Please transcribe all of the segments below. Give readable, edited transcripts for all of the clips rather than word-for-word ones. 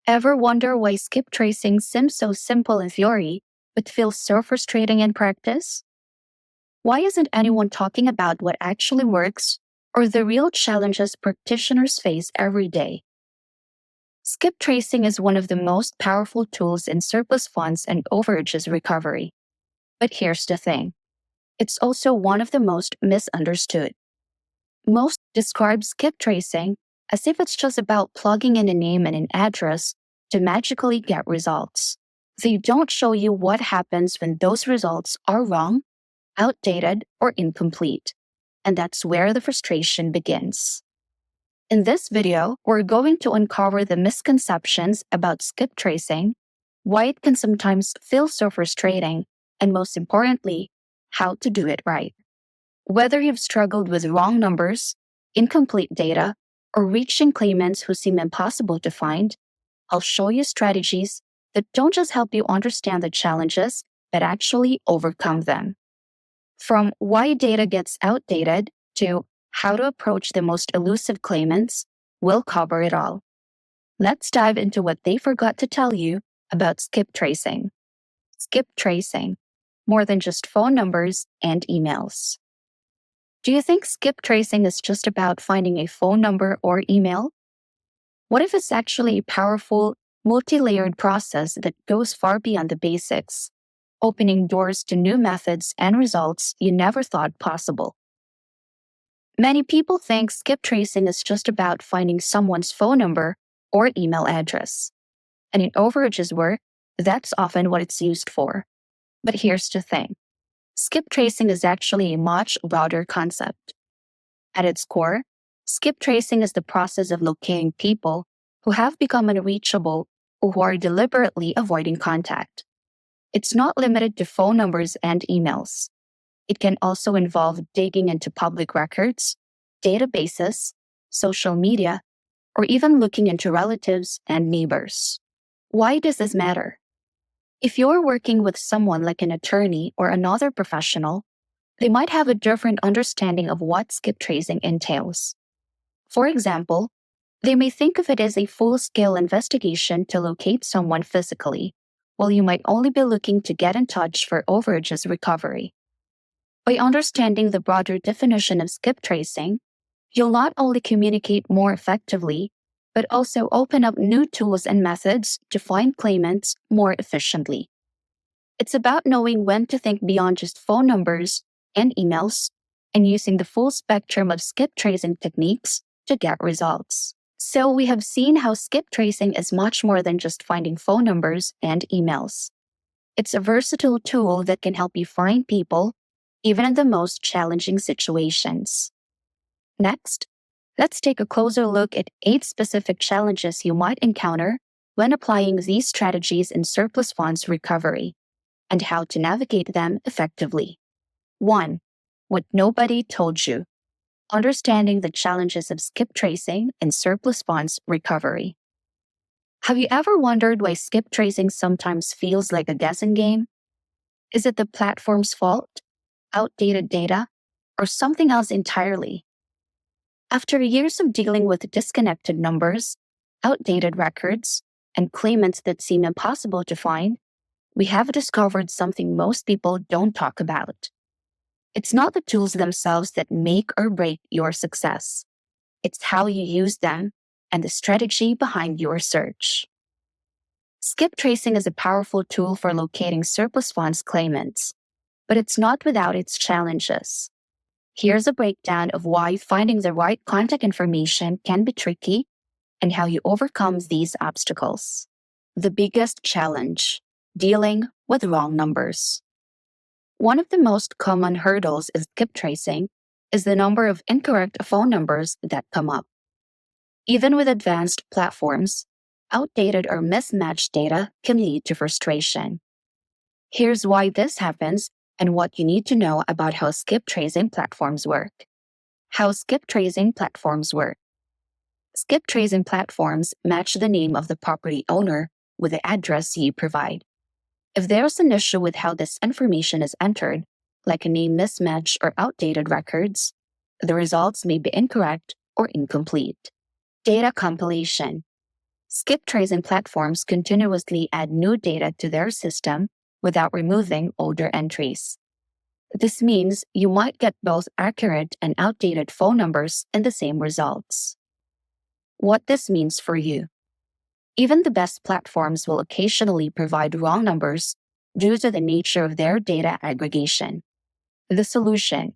Ever wonder why skip tracing seems so simple in theory, but feels so frustrating in practice? Why isn't anyone talking about what actually works or the real challenges practitioners face every day? Skip tracing is one of the most powerful tools in surplus funds and overages recovery. But here's the thing, it's also one of the most misunderstood. Most describe skip tracing as if it's just about plugging in a name and an address to magically get results. They don't show you what happens when those results are wrong, outdated, or incomplete. And that's where the frustration begins. In this video, we're going to uncover the misconceptions about skip tracing, why it can sometimes feel so frustrating, and most importantly, how to do it right. Whether you've struggled with wrong numbers, incomplete data, or reaching claimants who seem impossible to find, I'll show you strategies that don't just help you understand the challenges, but actually overcome them. From why data gets outdated to how to approach the most elusive claimants, we'll cover it all. Let's dive into what they forgot to tell you about skip tracing. Skip tracing, more than just phone numbers and emails. Do you think skip tracing is just about finding a phone number or email? What if it's actually a powerful, multi-layered process that goes far beyond the basics, opening doors to new methods and results you never thought possible? Many people think skip tracing is just about finding someone's phone number or email address. And in overages work, that's often what it's used for. But here's the thing. Skip tracing is actually a much broader concept. At its core, skip tracing is the process of locating people who have become unreachable or who are deliberately avoiding contact. It's not limited to phone numbers and emails. It can also involve digging into public records, databases, social media, or even looking into relatives and neighbors. Why does this matter? If you're working with someone like an attorney or another professional, they might have a different understanding of what skip tracing entails. For example, they may think of it as a full-scale investigation to locate someone physically, while you might only be looking to get in touch for overages recovery. By understanding the broader definition of skip tracing, you'll not only communicate more effectively, but also open up new tools and methods to find claimants more efficiently. It's about knowing when to think beyond just phone numbers and emails and using the full spectrum of skip tracing techniques to get results. So we have seen how skip tracing is much more than just finding phone numbers and emails. It's a versatile tool that can help you find people even in the most challenging situations. Next, let's take a closer look at 8 specific challenges you might encounter when applying these strategies in surplus funds recovery and how to navigate them effectively. 1. What nobody told you. Understanding the challenges of skip tracing and surplus funds recovery. Have you ever wondered why skip tracing sometimes feels like a guessing game? Is it the platform's fault, outdated data, or something else entirely? After years of dealing with disconnected numbers, outdated records, and claimants that seem impossible to find, we have discovered something most people don't talk about. It's not the tools themselves that make or break your success. It's how you use them and the strategy behind your search. Skip tracing is a powerful tool for locating surplus funds claimants, but it's not without its challenges. Here's a breakdown of why finding the right contact information can be tricky and how you overcome these obstacles. The biggest challenge: dealing with wrong numbers. One of the most common hurdles in skip tracing is the number of incorrect phone numbers that come up. Even with advanced platforms, outdated or mismatched data can lead to frustration. Here's why this happens and what you need to know about how skip tracing platforms work. How skip tracing platforms work. Skip tracing platforms match the name of the property owner with the address you provide. If there's an issue with how this information is entered, like a name mismatch or outdated records, the results may be incorrect or incomplete. Data compilation. Skip tracing platforms continuously add new data to their system without removing older entries. This means you might get both accurate and outdated phone numbers in the same results. What this means for you. Even the best platforms will occasionally provide wrong numbers due to the nature of their data aggregation. The solution: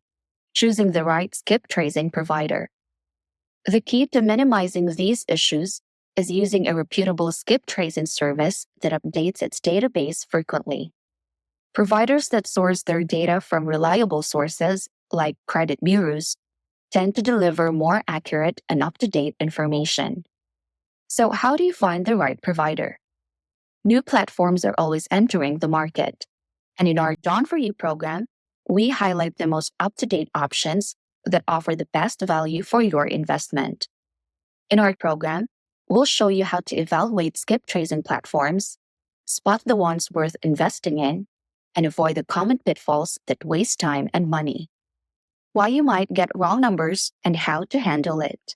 choosing the right skip tracing provider. The key to minimizing these issues is using a reputable skip tracing service that updates its database frequently. Providers that source their data from reliable sources, like credit bureaus, tend to deliver more accurate and up-to-date information. So how do you find the right provider? New platforms are always entering the market, and in our Done For You program, we highlight the most up-to-date options that offer the best value for your investment. In our program, we'll show you how to evaluate skip tracing platforms, spot the ones worth investing in, and avoid the common pitfalls that waste time and money. Why you might get wrong numbers and how to handle it.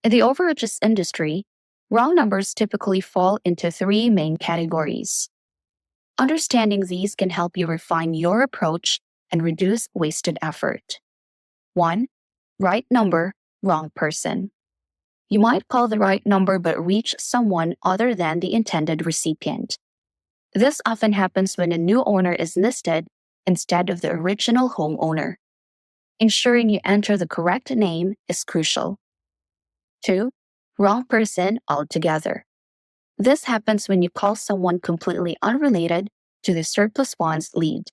In the overages industry, wrong numbers typically fall into three main categories. Understanding these can help you refine your approach and reduce wasted effort. 1. Right number, wrong person. You might call the right number but reach someone other than the intended recipient. This often happens when a new owner is listed instead of the original homeowner. Ensuring you enter the correct name is crucial. 2. Wrong person altogether. This happens when you call someone completely unrelated to the Surplus Funds lead.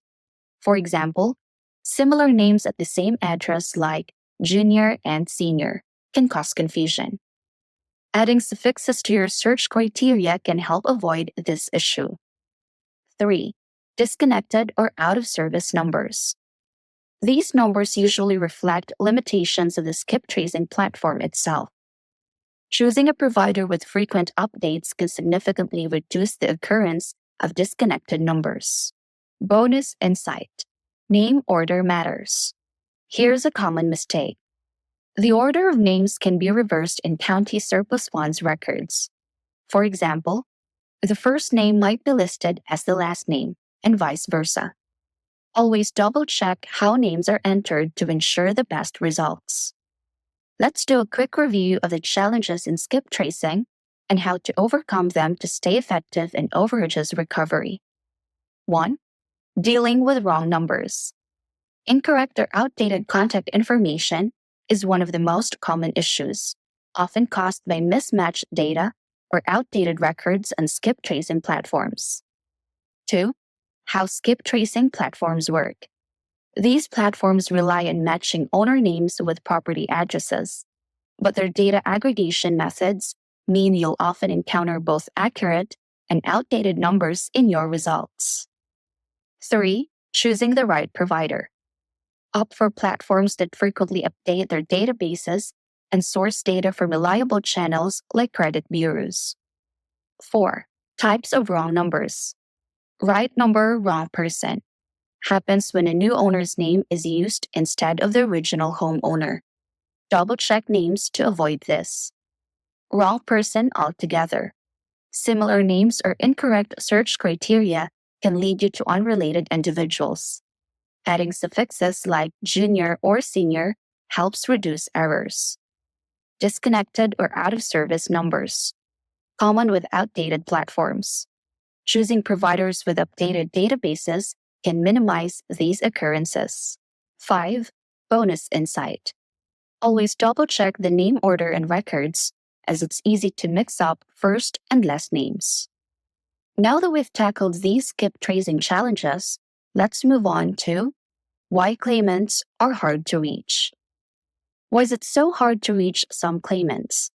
For example, similar names at the same address like junior and senior can cause confusion. Adding suffixes to your search criteria can help avoid this issue. 3. Disconnected or out-of-service numbers. These numbers usually reflect limitations of the skip tracing platform itself. Choosing a provider with frequent updates can significantly reduce the occurrence of disconnected numbers. Bonus insight: name order matters. Here's a common mistake. The order of names can be reversed in county surplus funds records. For example, the first name might be listed as the last name, and vice versa. Always double-check how names are entered to ensure the best results. Let's do a quick review of the challenges in skip tracing and how to overcome them to stay effective in overages recovery. 1. Dealing with wrong numbers. Incorrect or outdated contact information is one of the most common issues, often caused by mismatched data or outdated records on skip tracing platforms. 2. How skip tracing platforms work. These platforms rely on matching owner names with property addresses, but their data aggregation methods mean you'll often encounter both accurate and outdated numbers in your results. 3. Choosing the right provider. Opt for platforms that frequently update their databases and source data from reliable channels like credit bureaus. 4. Types of wrong numbers. Right number, wrong person happens when a new owner's name is used instead of the original homeowner. Double-check names to avoid this. Wrong person altogether. Similar names or incorrect search criteria can lead you to unrelated individuals. Adding suffixes like junior or senior helps reduce errors. Disconnected or out-of-service numbers. Common with outdated platforms. Choosing providers with updated databases can minimize these occurrences. 5. Bonus insight. Always double-check the name order and records, as it's easy to mix up first and last names. Now that we've tackled these skip tracing challenges, let's move on to why claimants are hard to reach. Why is it so hard to reach some claimants?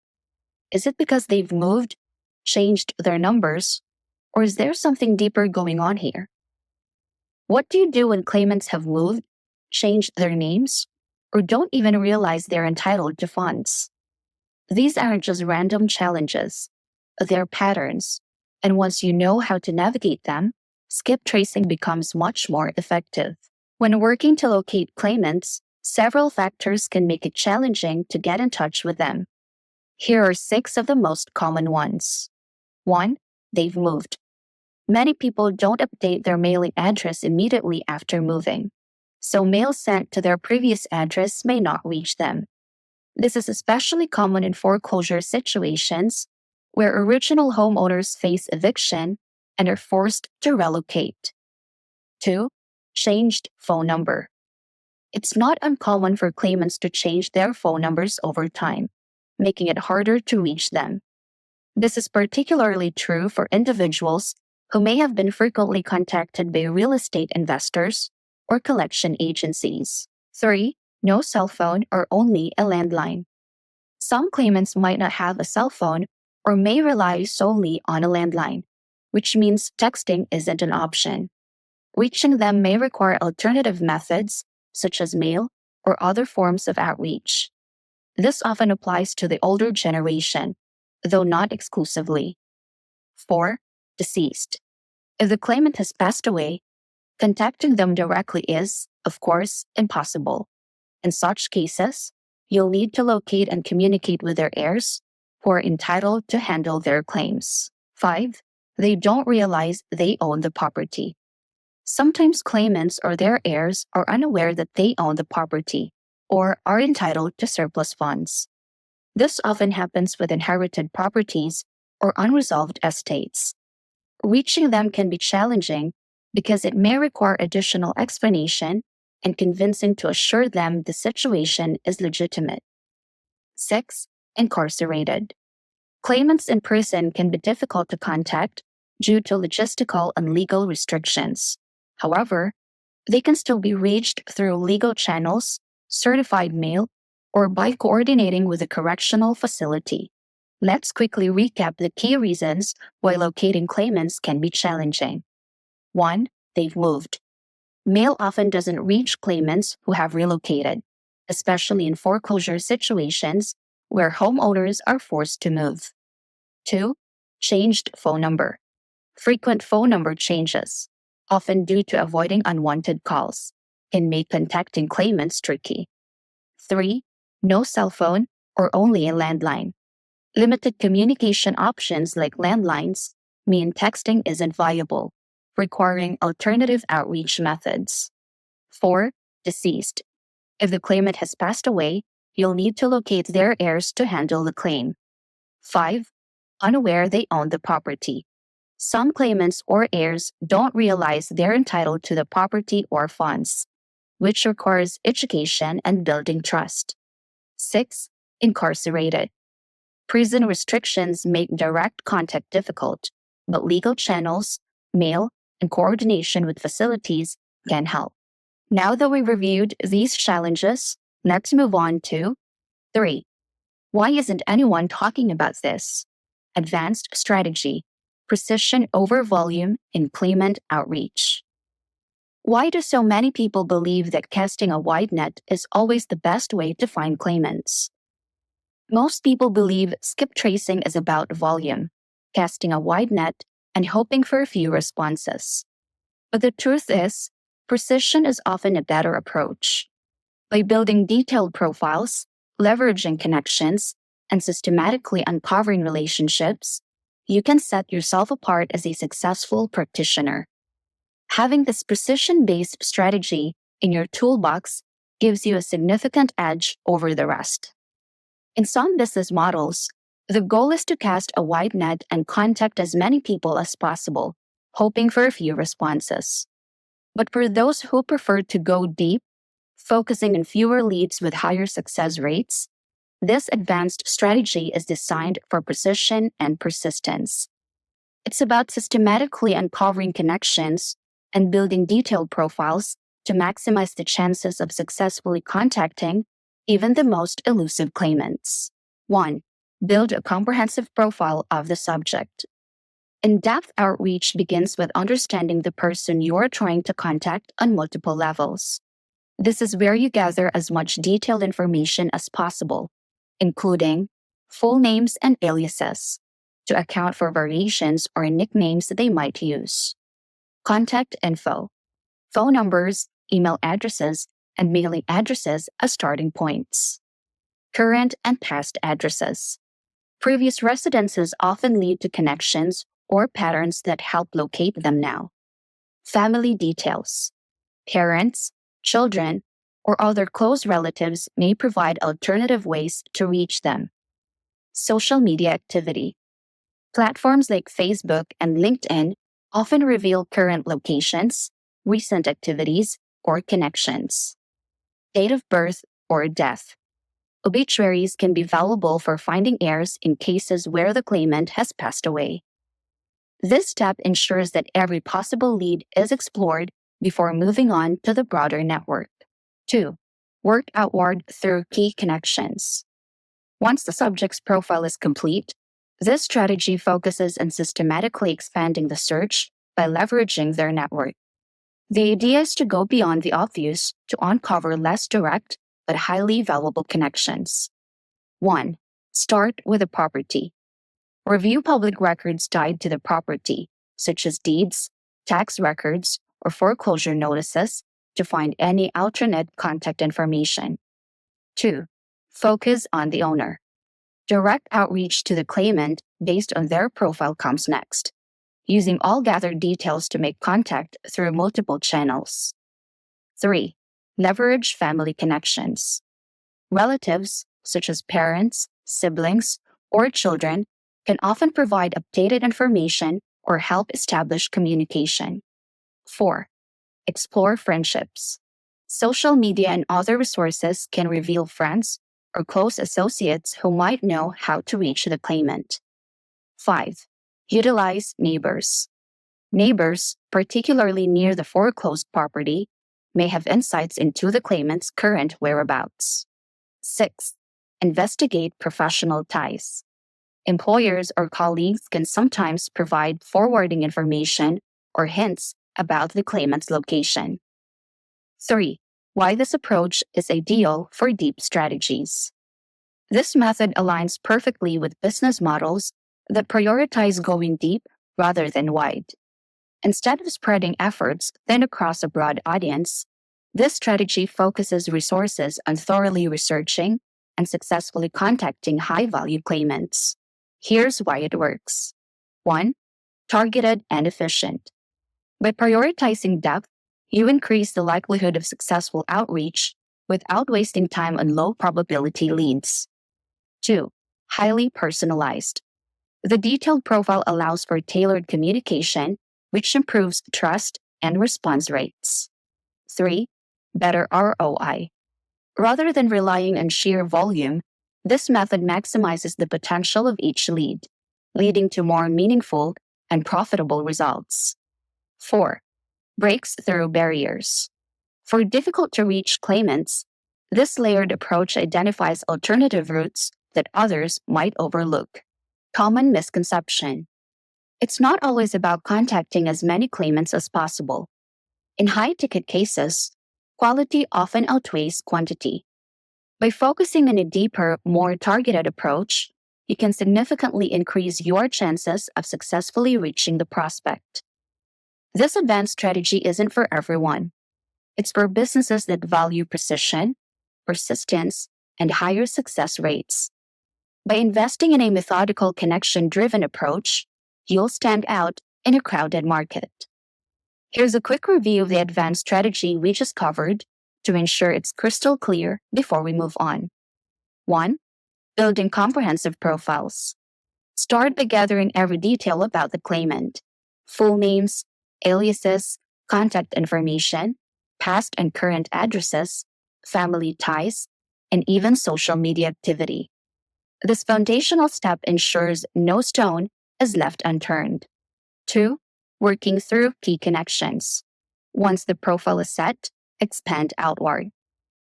Is it because they've moved, changed their numbers, or is there something deeper going on here? What do you do when claimants have moved, changed their names, or don't even realize they're entitled to funds? These aren't just random challenges, they're patterns, and once you know how to navigate them, skip tracing becomes much more effective. When working to locate claimants, several factors can make it challenging to get in touch with them. Here are 6 of the most common ones. 1. They've moved. Many people don't update their mailing address immediately after moving, so mail sent to their previous address may not reach them. This is especially common in foreclosure situations where original homeowners face eviction and are forced to relocate. 2. Changed phone number. It's not uncommon for claimants to change their phone numbers over time, making it harder to reach them. This is particularly true for individuals who may have been frequently contacted by real estate investors or collection agencies. 3. No cell phone or only a landline. Some claimants might not have a cell phone or may rely solely on a landline, which means texting isn't an option. Reaching them may require alternative methods, such as mail or other forms of outreach. This often applies to the older generation, though not exclusively. 4. Deceased. If the claimant has passed away, contacting them directly is, of course, impossible. In such cases, you'll need to locate and communicate with their heirs who are entitled to handle their claims. 5. They don't realize they own the property. Sometimes claimants or their heirs are unaware that they own the property or are entitled to surplus funds. This often happens with inherited properties or unresolved estates. Reaching them can be challenging because it may require additional explanation and convincing to assure them the situation is legitimate. 6. Incarcerated. Claimants in prison can be difficult to contact due to logistical and legal restrictions. However, they can still be reached through legal channels, certified mail, or by coordinating with a correctional facility. Let's quickly recap the key reasons why locating claimants can be challenging. 1. They've moved. Mail often doesn't reach claimants who have relocated, especially in foreclosure situations where homeowners are forced to move. 2. Changed phone number. Frequent phone number changes, often due to avoiding unwanted calls, can make contacting claimants tricky. 3. No cell phone or only a landline. Limited communication options like landlines mean texting isn't viable, requiring alternative outreach methods. 4. Deceased. If the claimant has passed away, you'll need to locate their heirs to handle the claim. 5. Unaware they own the property. Some claimants or heirs don't realize they're entitled to the property or funds, which requires education and building trust. 6. Incarcerated. Prison restrictions make direct contact difficult, but legal channels, mail, and coordination with facilities can help. Now that we've reviewed these challenges, let's move on to 3. Why isn't anyone talking about this? Advanced strategy. Precision over volume in claimant outreach. Why do so many people believe that casting a wide net is always the best way to find claimants? Most people believe skip tracing is about volume, casting a wide net, and hoping for a few responses. But the truth is, precision is often a better approach. By building detailed profiles, leveraging connections, and systematically uncovering relationships, you can set yourself apart as a successful practitioner. Having this precision-based strategy in your toolbox gives you a significant edge over the rest. In some business models, the goal is to cast a wide net and contact as many people as possible, hoping for a few responses. But for those who prefer to go deep, focusing on fewer leads with higher success rates, this advanced strategy is designed for precision and persistence. It's about systematically uncovering connections and building detailed profiles to maximize the chances of successfully contacting even the most elusive claimants. 1. Build a comprehensive profile of the subject. In-depth outreach begins with understanding the person you are trying to contact on multiple levels. This is where you gather as much detailed information as possible, including full names and aliases, to account for variations or nicknames they might use. Contact info, phone numbers, email addresses, and mailing addresses as starting points. Current and past addresses. Previous residences often lead to connections or patterns that help locate them now. Family details. Parents, children, or other close relatives may provide alternative ways to reach them. Social media activity. Platforms like Facebook and LinkedIn often reveal current locations, recent activities, or connections. Date of birth or death. Obituaries can be valuable for finding heirs in cases where the claimant has passed away. This step ensures that every possible lead is explored before moving on to the broader network. 2. Work outward through key connections. Once the subject's profile is complete, this strategy focuses on systematically expanding the search by leveraging their network. The idea is to go beyond the obvious to uncover less direct but highly valuable connections. 1. Start with a property. Review public records tied to the property, such as deeds, tax records, or foreclosure notices, to find any alternate contact information. 2. Focus on the owner. Direct outreach to the claimant based on their profile comes next, using all gathered details to make contact through multiple channels. 3. Leverage family connections. Relatives, such as parents, siblings, or children, can often provide updated information or help establish communication. 4. Explore friendships. Social media and other resources can reveal friends or close associates who might know how to reach the claimant. 5. Utilize neighbors. Neighbors, particularly near the foreclosed property, may have insights into the claimant's current whereabouts. 6. Investigate professional ties. Employers or colleagues can sometimes provide forwarding information or hints about the claimant's location. 3. Why this approach is ideal for deep strategies. This method aligns perfectly with business models that prioritize going deep rather than wide. Instead of spreading efforts thin across a broad audience, this strategy focuses resources on thoroughly researching and successfully contacting high-value claimants. Here's why it works. 1. Targeted and efficient. By prioritizing depth, you increase the likelihood of successful outreach without wasting time on low-probability leads. 2. Highly personalized. The detailed profile allows for tailored communication, which improves trust and response rates. 3. Better ROI. Rather than relying on sheer volume, this method maximizes the potential of each lead, leading to more meaningful and profitable results. 4. Breaks through barriers. For difficult-to-reach claimants, this layered approach identifies alternative routes that others might overlook. Common misconception. It's not always about contacting as many claimants as possible. In high-ticket cases, quality often outweighs quantity. By focusing on a deeper, more targeted approach, you can significantly increase your chances of successfully reaching the prospect. This advanced strategy isn't for everyone. It's for businesses that value precision, persistence, and higher success rates. By investing in a methodical, connection-driven approach, you'll stand out in a crowded market. Here's a quick review of the advanced strategy we just covered to ensure it's crystal clear before we move on. 1. Building comprehensive profiles. Start by gathering every detail about the claimant: full names, aliases, contact information, past and current addresses, family ties, and even social media activity. This foundational step ensures no stone is left unturned. 2. Working through key connections. Once the profile is set, expand outward.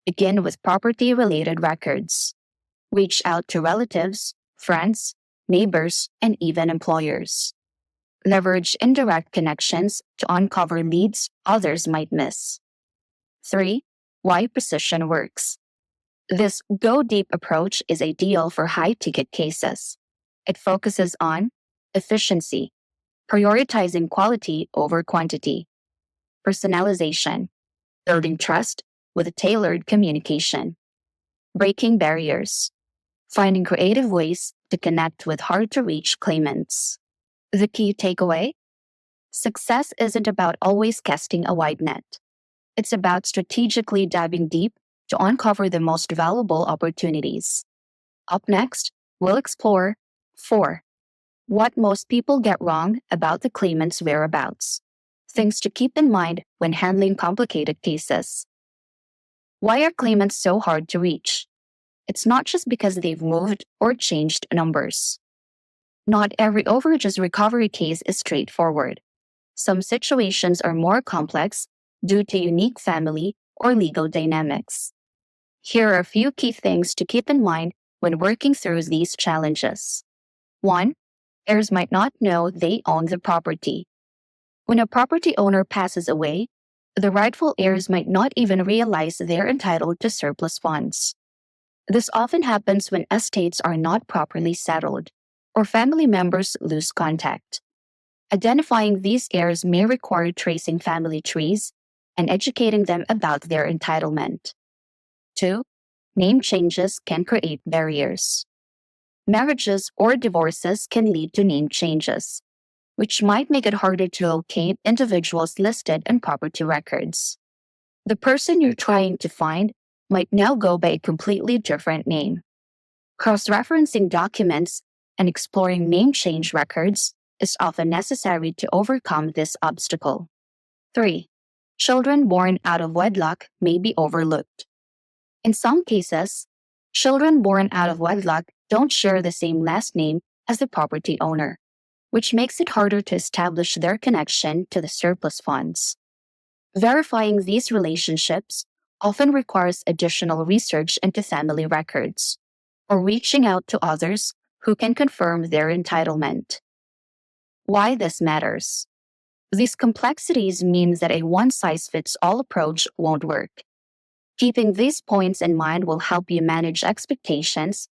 Begin with property-related records. Reach out to relatives, friends, neighbors, and even employers. Leverage indirect connections to uncover leads others might miss. 3. Why precision works. This go-deep approach is ideal for high-ticket cases. It focuses on efficiency, prioritizing quality over quantity; personalization, building trust with tailored communication; breaking barriers, finding creative ways to connect with hard-to-reach claimants. The key takeaway? Success isn't about always casting a wide net. It's about strategically diving deep to uncover the most valuable opportunities. Up next, we'll explore 4. What most people get wrong about the claimant's whereabouts. Things to keep in mind when handling complicated cases. Why are claimants so hard to reach? It's not just because they've moved or changed numbers. Not every overages recovery case is straightforward. Some situations are more complex due to unique family or legal dynamics. Here are a few key things to keep in mind when working through these challenges. 1. Heirs might not know they own the property. When a property owner passes away, the rightful heirs might not even realize they're entitled to surplus funds. This often happens when estates are not properly settled or family members lose contact. Identifying these heirs may require tracing family trees and educating them about their entitlement. 2. Name changes can create barriers. Marriages or divorces can lead to name changes, which might make it harder to locate individuals listed in property records. The person you're trying to find might now go by a completely different name. Cross-referencing documents and exploring name change records is often necessary to overcome this obstacle. 3. Children born out of wedlock may be overlooked. In some cases, children born out of wedlock don't share the same last name as the property owner, which makes it harder to establish their connection to the surplus funds. Verifying these relationships often requires additional research into family records, or reaching out to others who can confirm their entitlement. Why this matters? These complexities mean that a one-size-fits-all approach won't work. Keeping these points in mind will help you manage expectations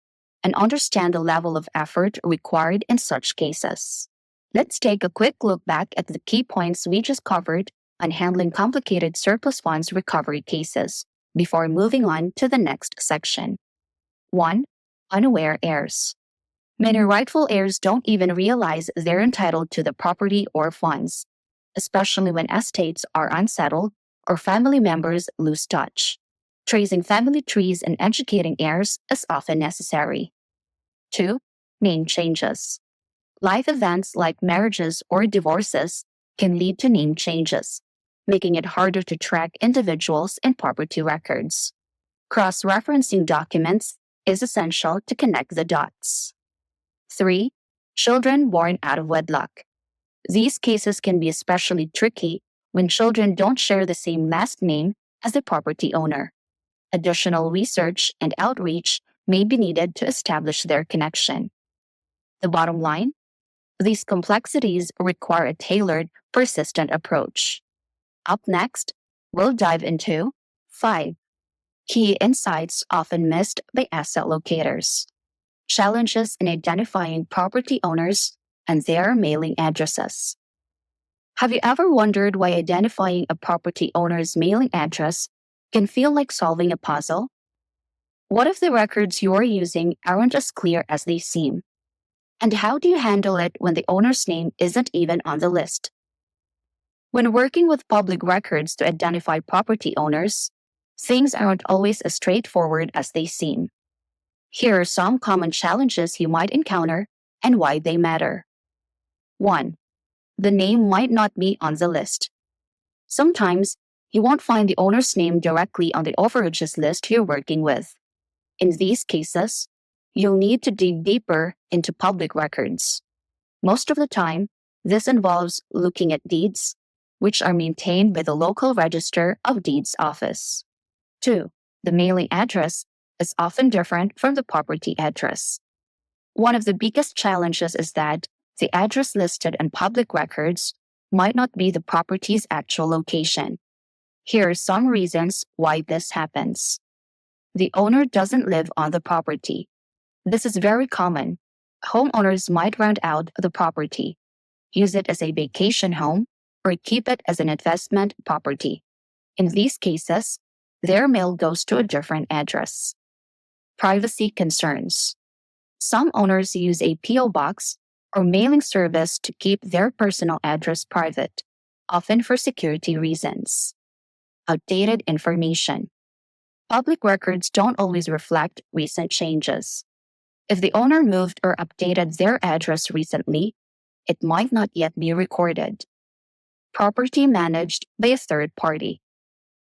and understand the level of effort required in such cases. Let's take a quick look back at the key points we just covered on handling complicated surplus funds recovery cases before moving on to the next section. 1. Unaware heirs. Many rightful heirs don't even realize they're entitled to the property or funds, especially when estates are unsettled or family members lose touch. Tracing family trees and educating heirs is often necessary. 2. Name changes. Life events like marriages or divorces can lead to name changes, making it harder to track individuals in property records. Cross-referencing documents is essential to connect the dots. 3. Children born out of wedlock. These cases can be especially tricky when children don't share the same last name as the property owner. Additional research and outreach may be needed to establish their connection. The bottom line? These complexities require a tailored, persistent approach. Up next, we'll dive into 5. Key insights often missed by asset locators. Challenges in identifying property owners and their mailing addresses. Have you ever wondered why identifying a property owner's mailing address can feel like solving a puzzle? What if the records you're using aren't as clear as they seem? And how do you handle it when the owner's name isn't even on the list? When working with public records to identify property owners, things aren't always as straightforward as they seem. Here are some common challenges you might encounter and why they matter. 1. The name might not be on the list. Sometimes, you won't find the owner's name directly on the overages list you're working with. In these cases, you'll need to dig deeper into public records. Most of the time, this involves looking at deeds, which are maintained by the local Register of Deeds office. 2. The mailing address is often different from the property address. One of the biggest challenges is that the address listed in public records might not be the property's actual location. Here are some reasons why this happens. The owner doesn't live on the property. This is very common. Homeowners might rent out the property, use it as a vacation home, or keep it as an investment property. In these cases, their mail goes to a different address. Privacy concerns. Some owners use a P.O. box or mailing service to keep their personal address private, often for security reasons. Outdated information. Public records don't always reflect recent changes. If the owner moved or updated their address recently, it might not yet be recorded. Property managed by a third party.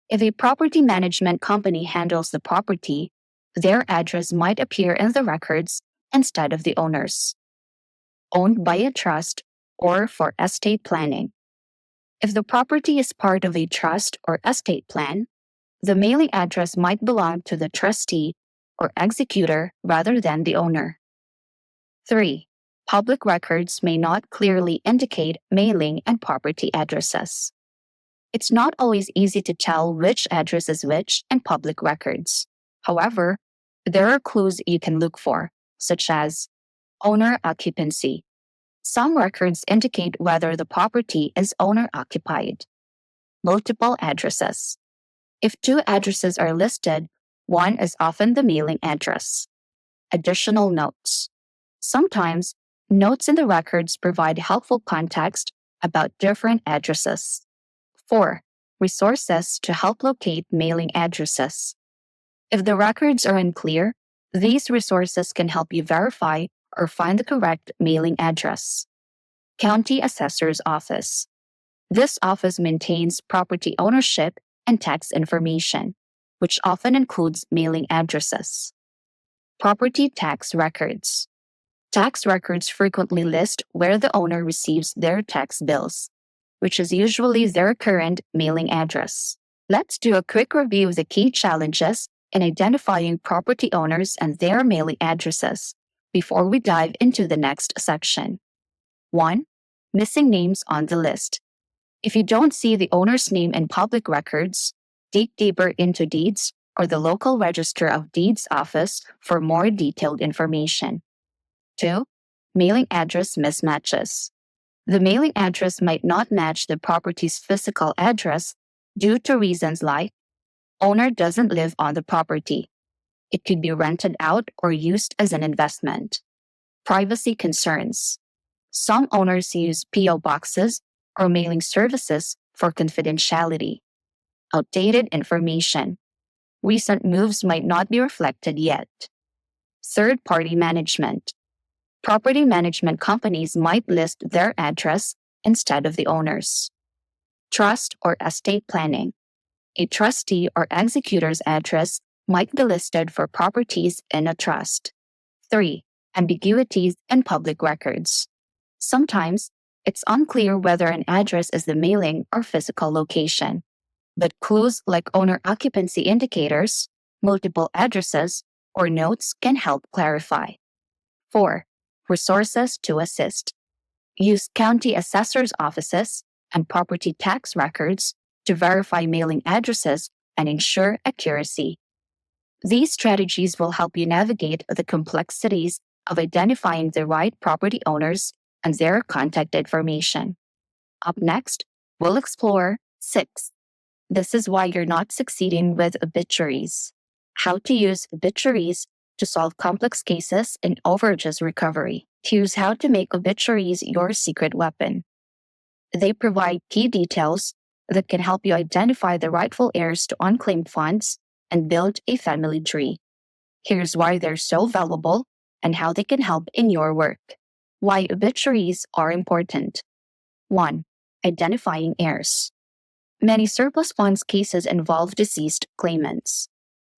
If a property management company handles the property, their address might appear in the records instead of the owner's. Owned by a trust or for estate planning. If the property is part of a trust or estate plan, the mailing address might belong to the trustee or executor rather than the owner. 3. Public records may not clearly indicate mailing and property addresses. It's not always easy to tell which address is which in public records. However, there are clues you can look for, such as owner occupancy. Some records indicate whether the property is owner occupied. Multiple addresses. If two addresses are listed, one is often the mailing address. Additional notes. Sometimes, notes in the records provide helpful context about different addresses. 4. Resources to help locate mailing addresses. If the records are unclear, these resources can help you verify or find the correct mailing address. County Assessor's Office. This office maintains property ownership and tax information, which often includes mailing addresses. Property tax records. Tax records frequently list where the owner receives their tax bills, which is usually their current mailing address. Let's do a quick review of the key challenges in identifying property owners and their mailing addresses before we dive into the next section. 1. Missing names on the list. If you don't see the owner's name in public records, dig deeper into deeds or the local register of deeds office for more detailed information. 2. Mailing address mismatches. The mailing address might not match the property's physical address due to reasons like owner doesn't live on the property. It could be rented out or used as an investment. Privacy concerns. Some owners use P.O. boxes or mailing services for confidentiality. Outdated information. Recent moves might not be reflected yet. Third-party management. Property management companies might list their address instead of the owner's. Trust or estate planning. A trustee or executor's address might be listed for properties in a trust. 3. Ambiguities in public records. Sometimes, it's unclear whether an address is the mailing or physical location, but clues like owner occupancy indicators, multiple addresses, or notes can help clarify. 4. Resources to assist. Use county assessor's offices and property tax records to verify mailing addresses and ensure accuracy. These strategies will help you navigate the complexities of identifying the right property owners and their contact information. Up next, we'll explore 6. This is why you're not succeeding with obituaries. How to use obituaries to solve complex cases in overages recovery. Here's how to make obituaries your secret weapon. They provide key details that can help you identify the rightful heirs to unclaimed funds and build a family tree. Here's why they're so valuable and how they can help in your work. Why obituaries are important. 1. Identifying heirs. Many surplus funds cases involve deceased claimants.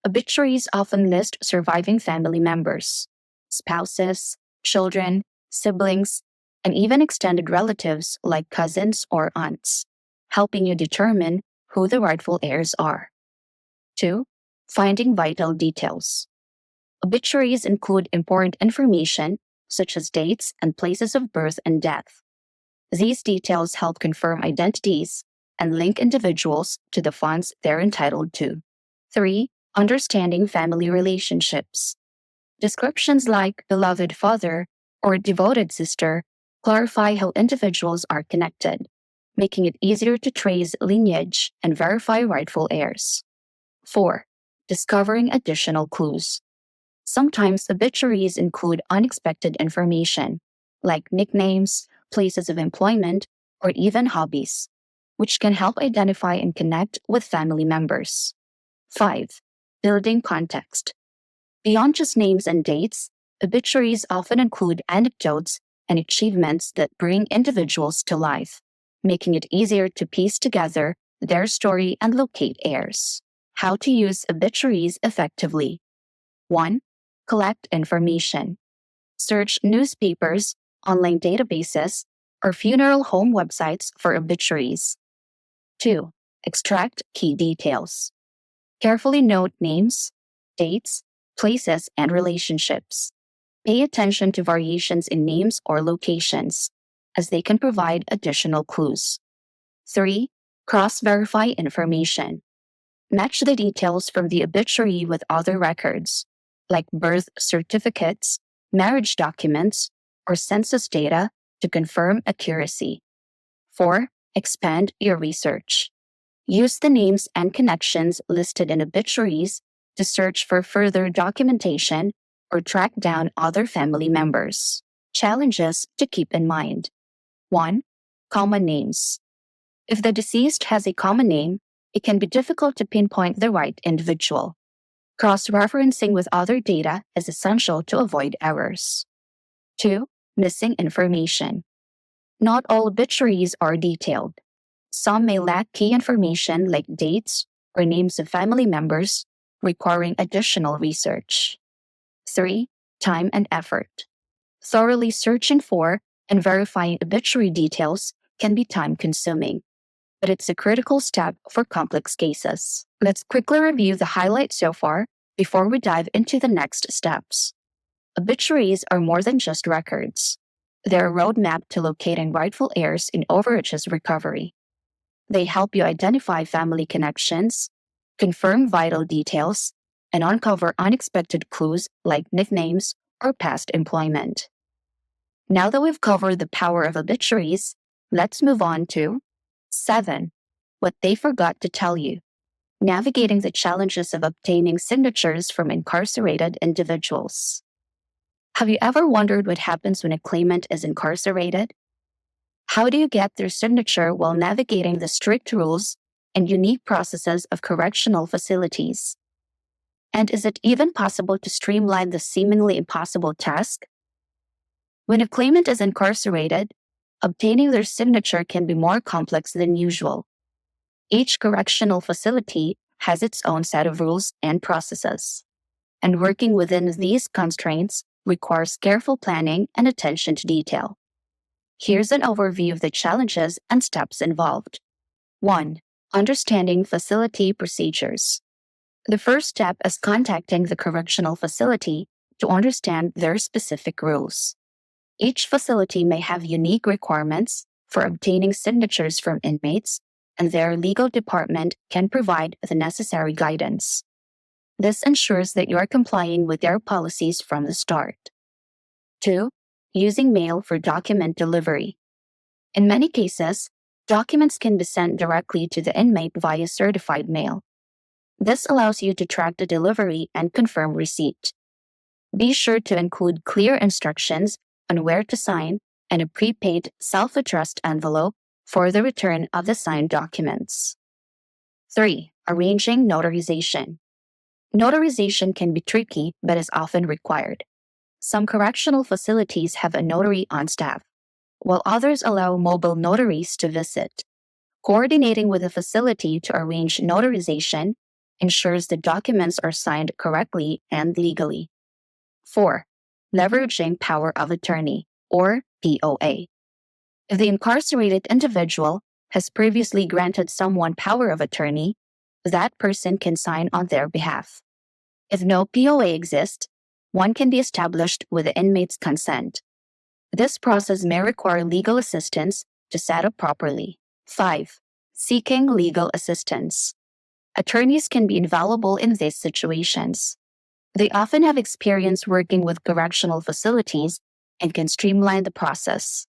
Obituaries often list surviving family members, spouses, children, siblings, and even extended relatives like cousins or aunts, helping you determine who the rightful heirs are. 2. Finding vital details. Obituaries include important information such as dates and places of birth and death. These details help confirm identities and link individuals to the funds they're entitled to. 3. Understanding family relationships. Descriptions like beloved father or devoted sister clarify how individuals are connected, making it easier to trace lineage and verify rightful heirs. 4. Discovering additional clues. Sometimes obituaries include unexpected information, like nicknames, places of employment, or even hobbies, which can help identify and connect with family members. 5. Building context. Beyond just names and dates, obituaries often include anecdotes and achievements that bring individuals to life, making it easier to piece together their story and locate heirs. How to use obituaries effectively. 1. Collect information. Search newspapers, online databases, or funeral home websites for obituaries. 2. Extract key details. Carefully note names, dates, places, and relationships. Pay attention to variations in names or locations, as they can provide additional clues. 3. Cross-verify information. Match the details from the obituary with other records, like birth certificates, marriage documents, or census data to confirm accuracy. 4. Expand your research. Use the names and connections listed in obituaries to search for further documentation or track down other family members. Challenges to keep in mind. 1. Common names. If the deceased has a common name, it can be difficult to pinpoint the right individual. Cross-referencing with other data is essential to avoid errors. 2. Missing information. Not all obituaries are detailed. Some may lack key information like dates or names of family members, requiring additional research. 3. Time and effort. Thoroughly searching for and verifying obituary details can be time-consuming, but it's a critical step for complex cases. Let's quickly review the highlights so far before we dive into the next steps. Obituaries are more than just records. They're a roadmap to locating rightful heirs in overages recovery. They help you identify family connections, confirm vital details, and uncover unexpected clues like nicknames or past employment. Now that we've covered the power of obituaries, let's move on to 7. What they forgot to tell you. Navigating the challenges of obtaining signatures from incarcerated individuals. Have you ever wondered what happens when a claimant is incarcerated? How do you get their signature while navigating the strict rules and unique processes of correctional facilities? And is it even possible to streamline the seemingly impossible task? When a claimant is incarcerated, obtaining their signature can be more complex than usual. Each correctional facility has its own set of rules and processes, and working within these constraints requires careful planning and attention to detail. Here's an overview of the challenges and steps involved. 1. Understanding facility procedures. The first step is contacting the correctional facility to understand their specific rules. Each facility may have unique requirements for obtaining signatures from inmates, and their legal department can provide the necessary guidance. This ensures that you are complying with their policies from the start. 2. Using mail for document delivery. In many cases, documents can be sent directly to the inmate via certified mail. This allows you to track the delivery and confirm receipt. Be sure to include clear instructions on where to sign and a prepaid self-addressed envelope for the return of the signed documents. 3. Arranging notarization. Notarization can be tricky but is often required. Some correctional facilities have a notary on staff, while others allow mobile notaries to visit. Coordinating with a facility to arrange notarization ensures the documents are signed correctly and legally. 4. Leveraging power of attorney, or POA. If the incarcerated individual has previously granted someone power of attorney, that person can sign on their behalf. If no POA exists, one can be established with the inmate's consent. This process may require legal assistance to set up properly. 5. Seeking legal assistance. Attorneys can be invaluable in these situations. They often have experience working with correctional facilities and can streamline the process.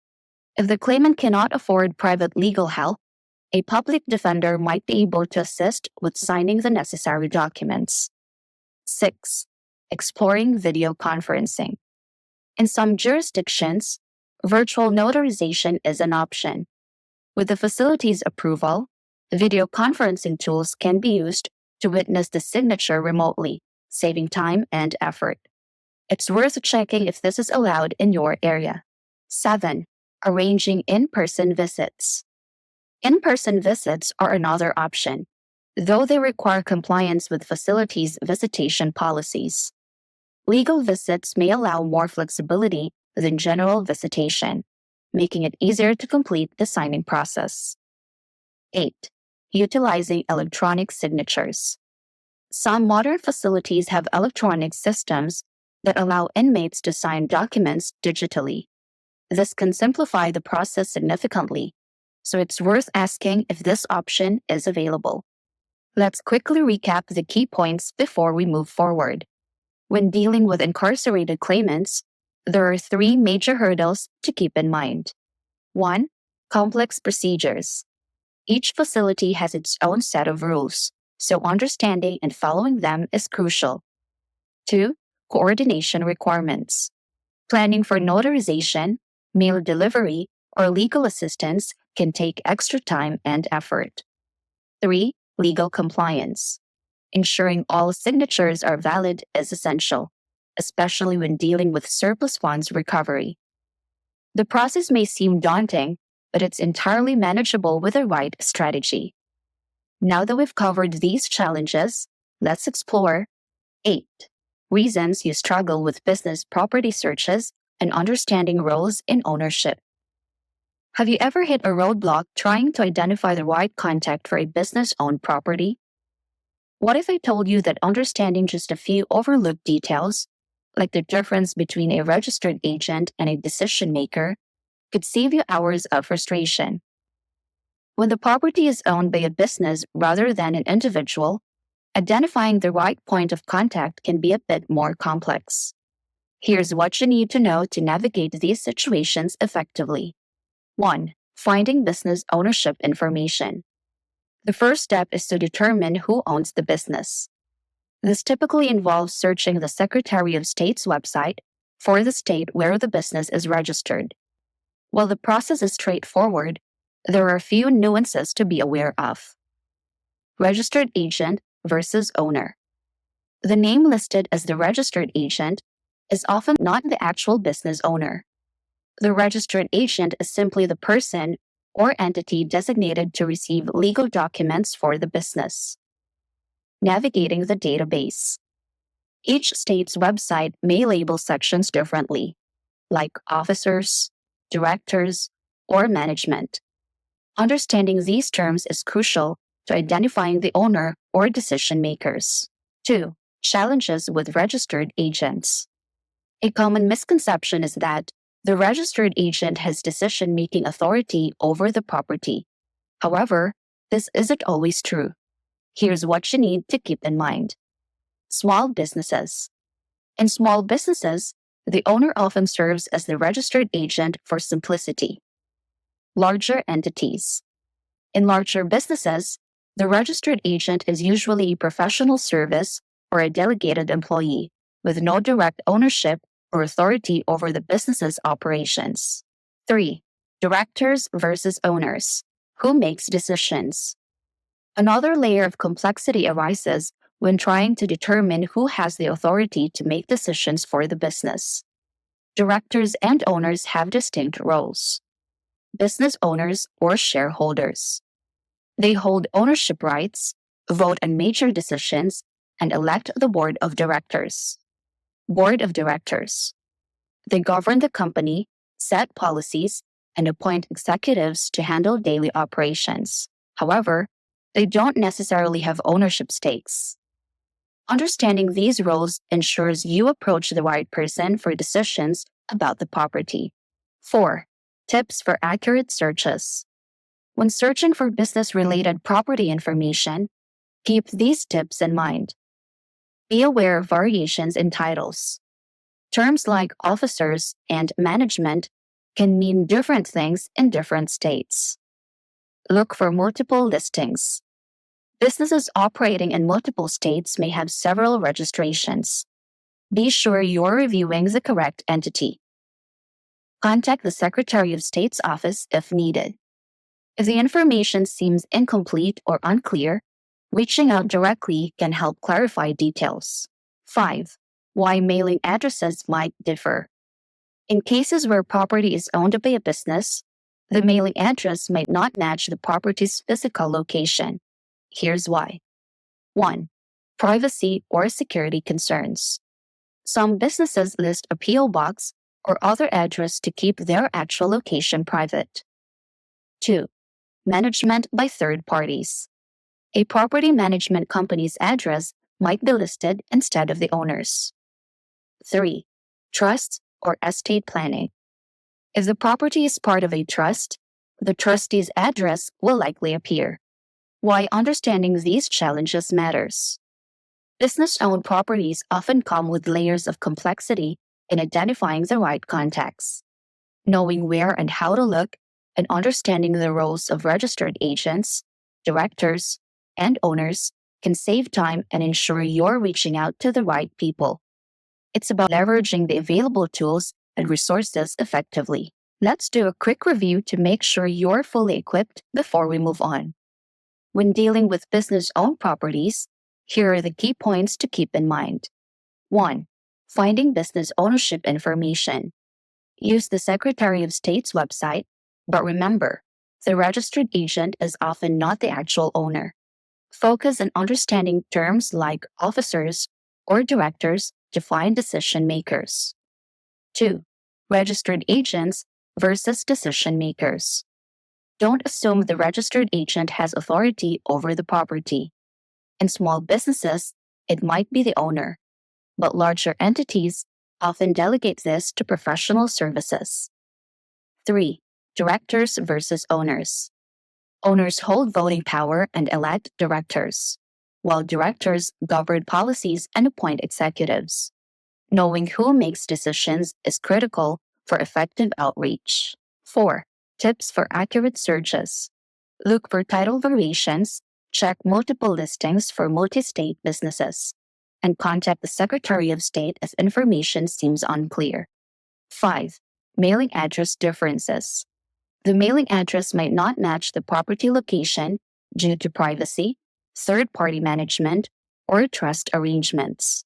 If the claimant cannot afford private legal help, a public defender might be able to assist with signing the necessary documents. 6. Exploring video conferencing. In some jurisdictions, virtual notarization is an option. With the facility's approval, video conferencing tools can be used to witness the signature remotely, saving time and effort. It's worth checking if this is allowed in your area. 7. Arranging in-person visits. In-person visits are another option, though they require compliance with facilities' visitation policies. Legal visits may allow more flexibility than general visitation, making it easier to complete the signing process. 8. Utilizing electronic signatures. Some modern facilities have electronic systems that allow inmates to sign documents digitally. This can simplify the process significantly, so it's worth asking if this option is available. Let's quickly recap the key points before we move forward. When dealing with incarcerated claimants, there are 3 major hurdles to keep in mind. 1. Complex procedures. Each facility has its own set of rules, so understanding and following them is crucial. 2. Coordination requirements. Planning for notarization, mail delivery, or legal assistance can take extra time and effort. 3. Legal compliance. Ensuring all signatures are valid is essential, especially when dealing with surplus funds recovery. The process may seem daunting, but it's entirely manageable with the right strategy. Now that we've covered these challenges, let's explore 8. Reasons you struggle with business property searches and understanding roles in ownership. Have you ever hit a roadblock trying to identify the right contact for a business-owned property? What if I told you that understanding just a few overlooked details, like the difference between a registered agent and a decision maker, could save you hours of frustration? When the property is owned by a business rather than an individual, identifying the right point of contact can be a bit more complex. Here's what you need to know to navigate these situations effectively. 1. Finding business ownership information. The first step is to determine who owns the business. This typically involves searching the Secretary of State's website for the state where the business is registered. While the process is straightforward, there are a few nuances to be aware of. Registered agent versus owner. The name listed as the registered agent is often not the actual business owner. The registered agent is simply the person or entity designated to receive legal documents for the business. Navigating the database. Each state's website may label sections differently, like officers, directors, or management. Understanding these terms is crucial to identifying the owner or decision makers. 2. Challenges with registered agents. A common misconception is that the registered agent has decision-making authority over the property. However, this isn't always true. Here's what you need to keep in mind. Small businesses. In small businesses, the owner often serves as the registered agent for simplicity. Larger entities. In larger businesses, the registered agent is usually a professional service or a delegated employee with no direct ownership or authority over the business's operations. 3. Directors versus owners. Who makes decisions? Another layer of complexity arises when trying to determine who has the authority to make decisions for the business. Directors and owners have distinct roles. Business owners or shareholders. They hold ownership rights, vote on major decisions, and elect the board of directors. Board of directors. They govern the company, set policies, and appoint executives to handle daily operations. However, they don't necessarily have ownership stakes. Understanding these roles ensures you approach the right person for decisions about the property. 4. Tips for accurate searches. When searching for business-related property information, keep these tips in mind. Be aware of variations in titles. Terms like officers and management can mean different things in different states. Look for multiple listings. Businesses operating in multiple states may have several registrations. Be sure you're reviewing the correct entity. Contact the Secretary of State's office if needed. If the information seems incomplete or unclear, reaching out directly can help clarify details. 5. Why mailing addresses might differ. In cases where property is owned by a business, the mailing address might not match the property's physical location. Here's why. 1. Privacy or security concerns. Some businesses list a P.O. box or other address to keep their actual location private. 2. Management by third parties. A property management company's address might be listed instead of the owner's. 3. Trust or estate planning. If the property is part of a trust, the trustee's address will likely appear. Why understanding these challenges matters. Business-owned properties often come with layers of complexity in identifying the right contacts. Knowing where and how to look and understanding the roles of registered agents, directors, and owners can save time and ensure you're reaching out to the right people. It's about leveraging the available tools and resources effectively. Let's do a quick review to make sure you're fully equipped before we move on. When dealing with business-owned properties, here are the key points to keep in mind. 1. Finding business ownership information. Use the Secretary of State's website, but remember, the registered agent is often not the actual owner. Focus on understanding terms like officers or directors to find decision makers. 2. Registered agents versus decision makers. Don't assume the registered agent has authority over the property. In small businesses, it might be the owner, but larger entities often delegate this to professional services. 3. Directors versus owners. Owners hold voting power and elect directors, while directors govern policies and appoint executives. Knowing who makes decisions is critical for effective outreach. 4. Tips for accurate searches. Look for title variations, check multiple listings for multi-state businesses, and contact the Secretary of State if information seems unclear. 5. Mailing address differences. The mailing address might not match the property location due to privacy, third-party management, or trust arrangements.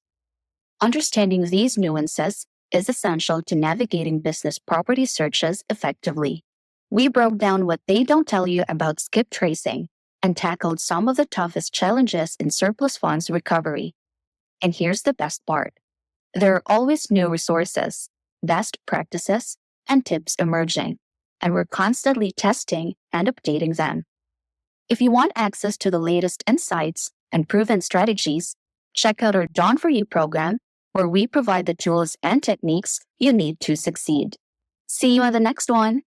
Understanding these nuances is essential to navigating business property searches effectively. We broke down what they don't tell you about skip tracing and tackled some of the toughest challenges in surplus funds recovery. And here's the best part. There are always new resources, best practices, and tips emerging, and we're constantly testing and updating them. If you want access to the latest insights and proven strategies, check out our Done For You program, where we provide the tools and techniques you need to succeed. See you on the next one.